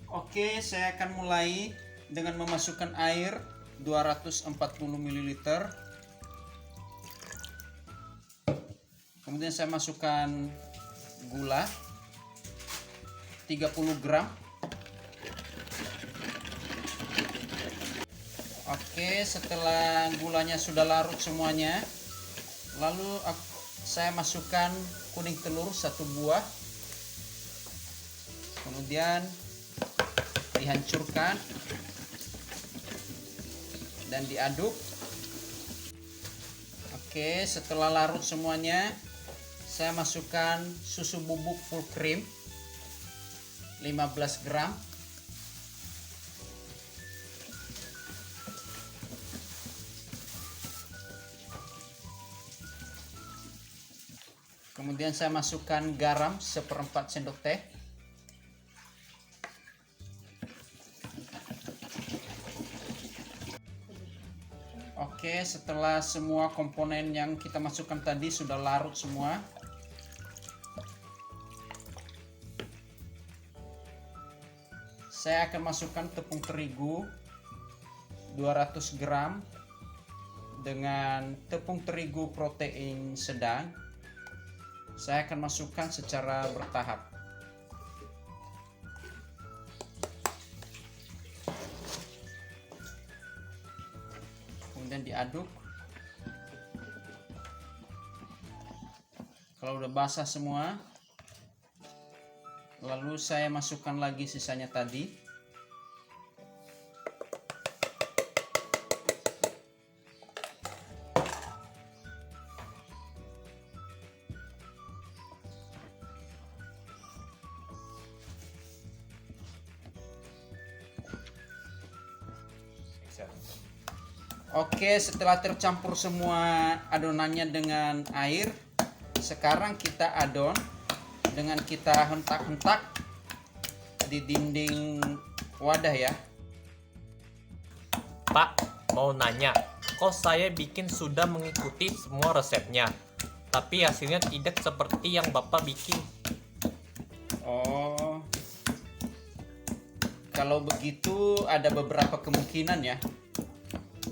Oke, saya akan mulai dengan memasukkan air 240 ml. Kemudian saya masukkan gula 30 gram. Oke, setelah gulanya sudah larut semuanya, lalu saya masukkan kuning telur 1 buah. Kemudian dihancurkan dan diaduk. Oke, setelah larut semuanya, saya masukkan susu bubuk full cream 15 gram. Kemudian saya masukkan garam 1/4 sendok teh. Oke, setelah semua komponen yang kita masukkan tadi sudah larut semua, saya akan masukkan tepung terigu 200 gram dengan tepung terigu protein sedang. Saya akan masukkan secara bertahap. Kemudian diaduk. Kalau udah basah semua, lalu saya masukkan lagi sisanya tadi. Oke, setelah tercampur semua adonannya dengan air, sekarang kita adon dengan kita hentak-hentak di dinding wadah ya. Pak, mau nanya, kok saya bikin sudah mengikuti semua resepnya, tapi hasilnya tidak seperti yang Bapak bikin. Oh, kalau begitu ada beberapa kemungkinan ya.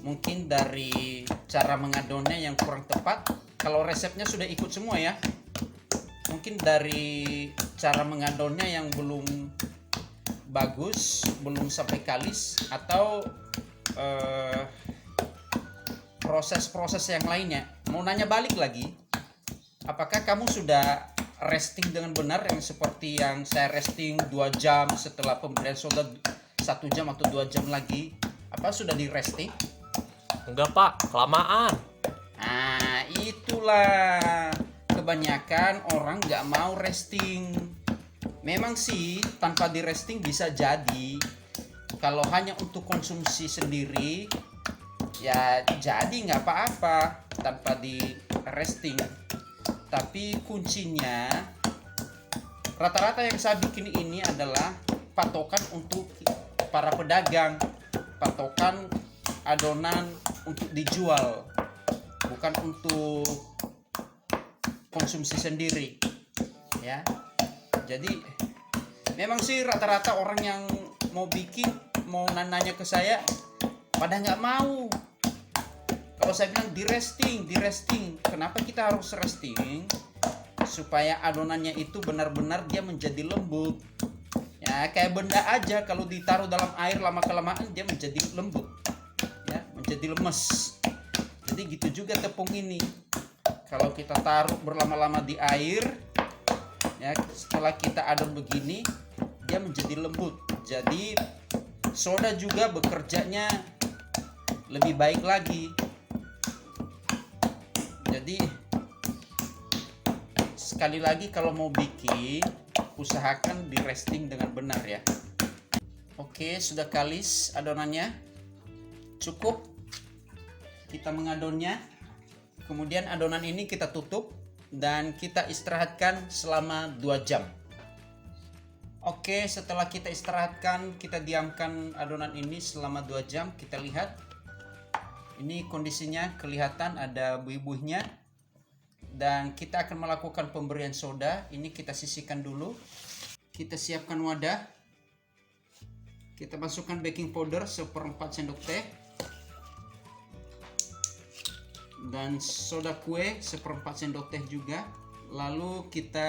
Mungkin dari cara mengadonnya yang kurang tepat. Kalau resepnya sudah ikut semua ya, mungkin dari cara mengadonnya yang belum bagus, belum sampai kalis, atau proses-proses yang lainnya. Mau nanya balik lagi, apakah kamu sudah resting dengan benar, yang seperti yang saya resting 2 jam setelah pemberian soda, 1 jam atau 2 jam lagi? Apa sudah di resting? Enggak Pak, kelamaan. Nah, itulah kebanyakan orang nggak mau resting. Memang sih tanpa di resting bisa jadi. Kalau hanya untuk konsumsi sendiri, ya jadi nggak apa-apa tanpa di resting. Tapi kuncinya, rata-rata yang saya bikin ini adalah patokan untuk para pedagang, patokan adonan untuk dijual, bukan untuk konsumsi sendiri ya. Jadi memang sih rata-rata orang yang mau bikin, mau nanya ke saya, pada nggak mau. Kalau saya bilang di resting, kenapa kita harus resting? Supaya adonannya itu benar-benar dia menjadi lembut ya, kayak benda aja, kalau ditaruh dalam air lama-kelamaan dia menjadi lembut ya, menjadi lemes. Jadi gitu juga tepung ini, kalau kita taruh berlama-lama di air ya, setelah kita adon begini dia menjadi lembut. Jadi soda juga bekerjanya lebih baik lagi. Jadi sekali lagi, kalau mau bikin, usahakan di resting dengan benar ya. Oke, sudah kalis adonannya, cukup kita mengadonnya. Kemudian adonan ini kita tutup dan kita istirahatkan selama 2 jam. Oke, setelah kita istirahatkan, kita diamkan adonan ini selama 2 jam. Kita lihat ini kondisinya, kelihatan ada buih-buihnya. Dan kita akan melakukan pemberian soda. Ini kita sisihkan dulu. Kita siapkan wadah. Kita masukkan baking powder 1/4 sendok teh dan soda kue 1/4 sendok teh juga. Lalu kita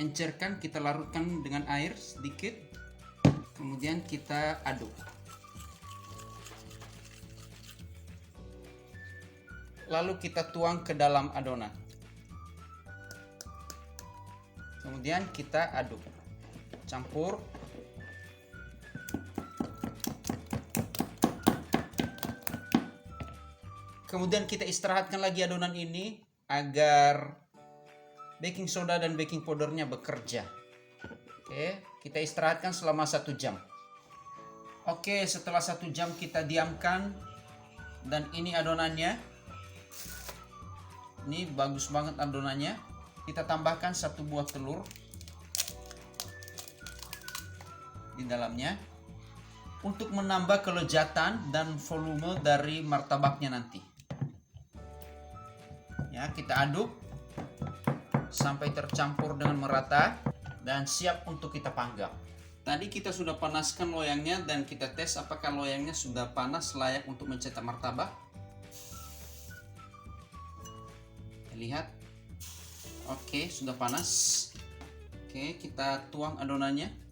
encerkan, kita larutkan dengan air sedikit, kemudian kita aduk. Lalu kita tuang ke dalam adonan, kemudian kita aduk, campur. Kemudian kita istirahatkan lagi adonan ini agar baking soda dan baking powdernya bekerja. Oke, kita istirahatkan selama 1 jam. Oke, setelah 1 jam kita diamkan, dan ini adonannya. Ini bagus banget adonannya. Kita tambahkan 1 buah telur di dalamnya untuk menambah kelezatan dan volume dari martabaknya nanti. Ya, kita aduk sampai tercampur dengan merata dan siap untuk kita panggang. Tadi kita sudah panaskan loyangnya dan kita tes apakah loyangnya sudah panas layak untuk mencetak martabak. Kita lihat. Oke, sudah panas. Oke, kita tuang adonannya.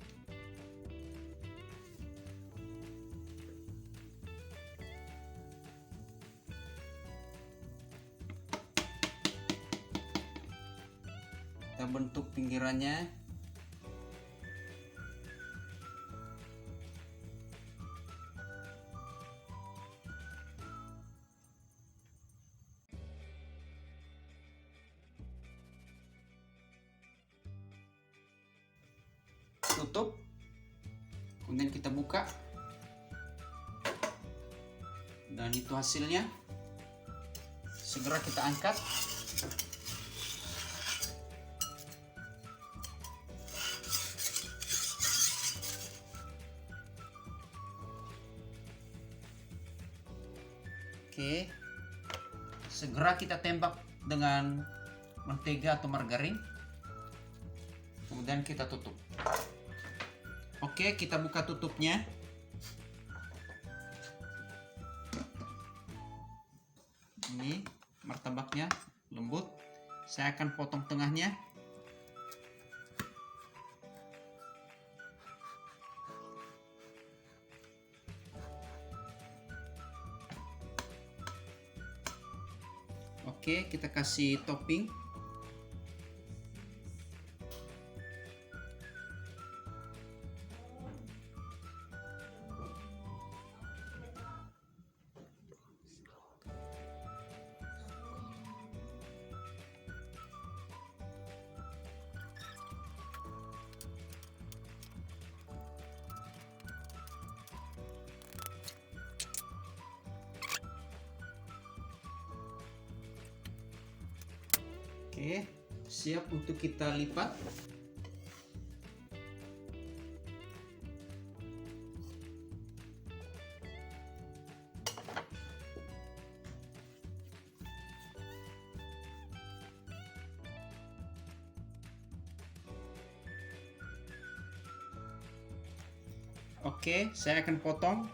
Kita bentuk pinggirannya. Tutup. Kemudian kita buka. Dan itu hasilnya. Segera kita angkat. Oke, segera kita tembak dengan mentega atau margarin, kemudian kita tutup. Oke, kita buka tutupnya. Ini martabaknya lembut. Saya akan potong tengahnya. Oke, kita kasih topping. Oke, siap untuk kita lipat. Oke, saya akan potong